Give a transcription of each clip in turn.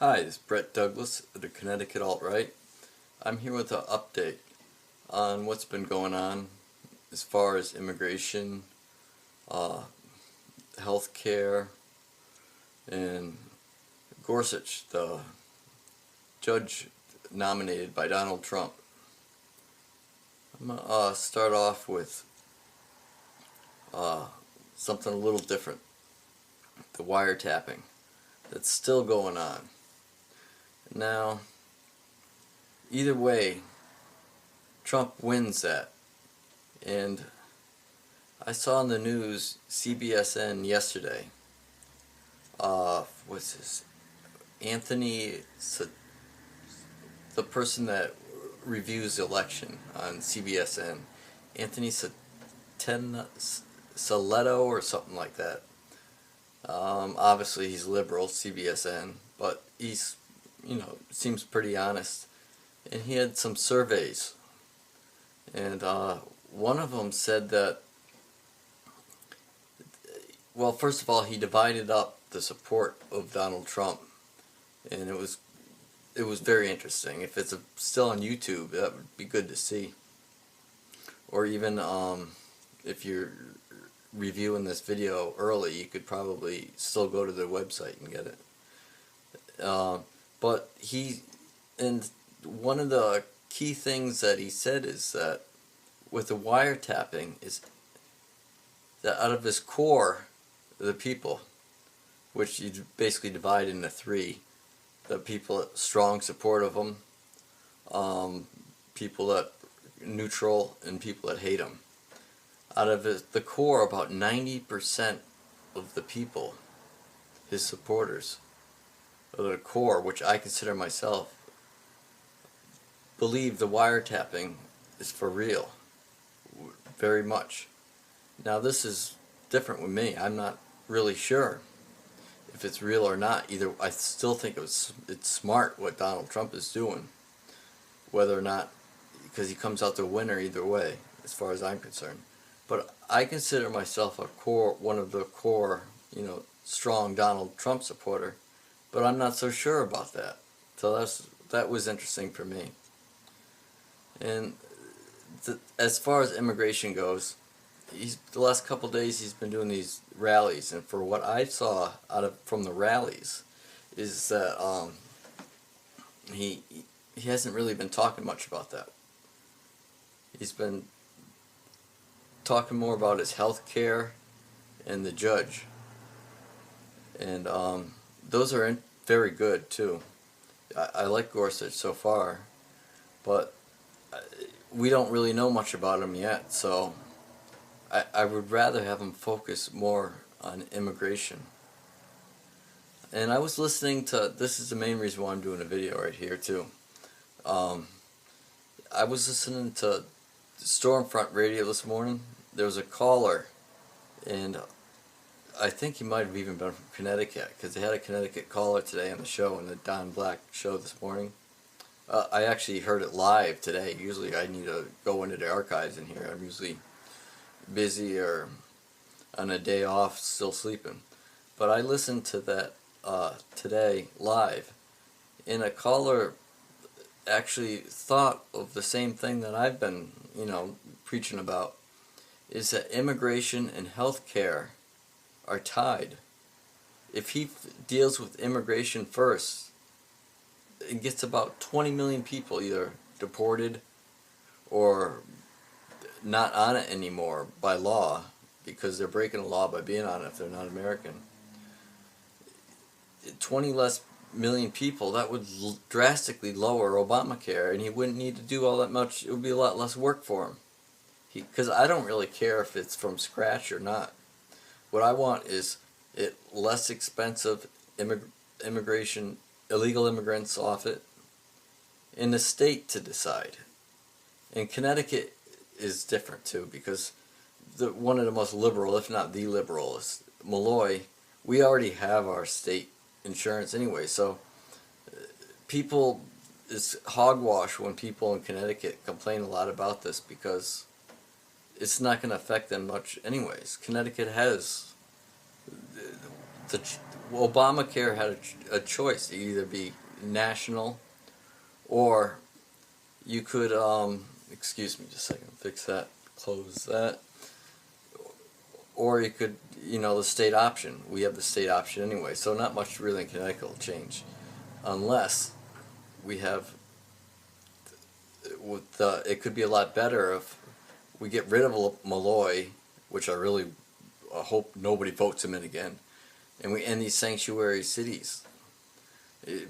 Hi, this is Brett Douglas of the Connecticut Alt-Right. I'm here with an update on what's been going on as far as immigration, health care, and Gorsuch, the judge nominated by Donald Trump. I'm going to start off with something a little different, the wiretapping that's still going on. Now, either way, Trump wins that. And I saw in the news, CBSN yesterday, what's this? Anthony, the person that reviews the election on CBSN, Anthony Saletto or something like that. Obviously he's liberal, CBSN, but he's, seems pretty honest. And he had some surveys, and one of them said that, well, first of all, he divided up the support of Donald Trump, and it was very interesting. If it's still on YouTube, that would be good to see. Or even if you're reviewing this video early, you could probably still go to their website and get it. But and one of the key things that he said is that with the wiretapping is that out of his core, the people, which you basically divide into three, the people that strong support of him, people that neutral, and people that hate him. Out of the core, about 90% of the people, his supporters, of the core, which I consider myself, believe the wiretapping is for real, very much. Now this is different with me. I'm not really sure if it's real or not. Either I still think it's smart what Donald Trump is doing, whether or not, because he comes out the winner either way, as far as I'm concerned. But I consider myself one of the core, strong Donald Trump supporter. But I'm not so sure about that. So that was interesting for me. And as far as immigration goes, the last couple of days he's been doing these rallies, and for what I saw from the rallies is that he hasn't really been talking much about that. He's been talking more about his health care and the judge, and those are very good too. I like Gorsuch so far, but we don't really know much about him yet, so I would rather have him focus more on immigration. And I was listening to, this is the main reason why I'm doing a video right here too. I was listening to Stormfront Radio this morning. There was a caller, and I think he might have even been from Connecticut, because they had a Connecticut caller today on the show, in the Don Black show this morning. I actually heard it live today. Usually I need to go into the archives in here. I'm usually busy or on a day off, still sleeping. But I listened to that today live, and a caller actually thought of the same thing that I've been, preaching about, is that immigration and health care are tied. If he deals with immigration first, it gets about 20 million people either deported or not on it anymore by law, because they're breaking the law by being on it if they're not American. 20 less million people, that would drastically lower Obamacare, and he wouldn't need to do all that much. It would be a lot less work for him. Because I don't really care if it's from scratch or not. What I want is less expensive immigration, illegal immigrants off it, and the state to decide. And Connecticut is different too, because one of the most liberal, if not the liberalist, Malloy, we already have our state insurance anyway, so it's hogwash when people in Connecticut complain a lot about this, because it's not going to affect them much anyways. Connecticut has Obamacare had a choice to either be national, or you could, excuse me just a second, fix that, close that, or you could, the state option. We have the state option anyway, so not much really in Connecticut will change, unless we have, it could be a lot better if we get rid of Malloy, which I really hope nobody votes him in again, and we end these sanctuary cities.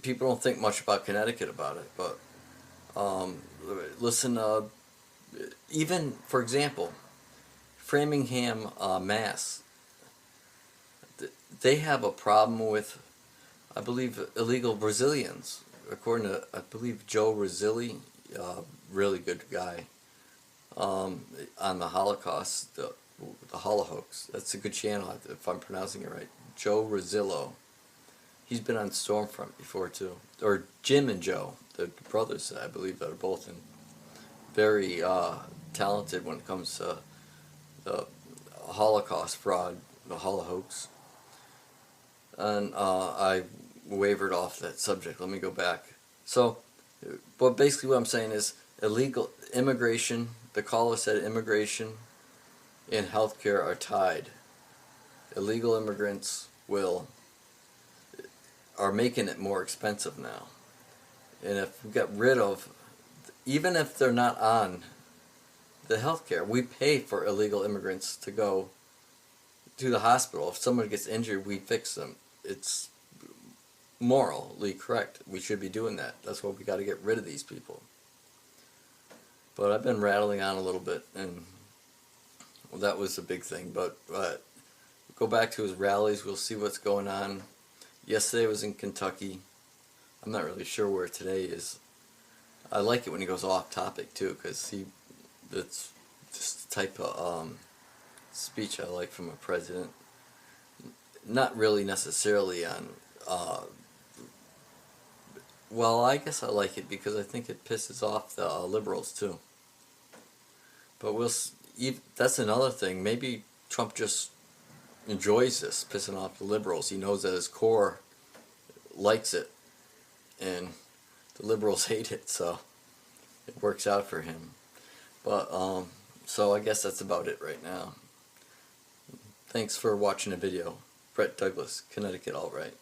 People don't think much about Connecticut about it, but listen, even, for example, Framingham, Mass, they have a problem with, I believe, illegal Brazilians, according to, I believe, Joe Rosilli, really good guy, on the Holocaust, the Holocaust. That's a good channel, if I'm pronouncing it right. Joe Rosillo. He's been on Stormfront before too, or Jim and Joe, the brothers, I believe, that are both in very talented when it comes to the Holocaust fraud, the Holocaust. And I wavered off that subject. Let me go back. So, but basically what I'm saying is illegal immigration. The caller said immigration and healthcare are tied. Illegal immigrants are making it more expensive now. And if we get rid of, even if they're not on the healthcare, we pay for illegal immigrants to go to the hospital. If someone gets injured, we fix them. It's morally correct. We should be doing that. That's why we got to get rid of these people. But I've been rattling on a little bit, and well, that was a big thing. But go back to his rallies. We'll see what's going on. Yesterday was in Kentucky. I'm not really sure where today is. I like it when he goes off topic too, because that's just the type of speech I like from a president. Not really necessarily on, well, I guess I like it because I think it pisses off the liberals too. But that's another thing. Maybe Trump just enjoys this, pissing off the liberals. He knows that his core likes it, and the liberals hate it, so it works out for him. But so I guess that's about it right now. Thanks for watching the video. Brett Douglas, Connecticut Alt-Right.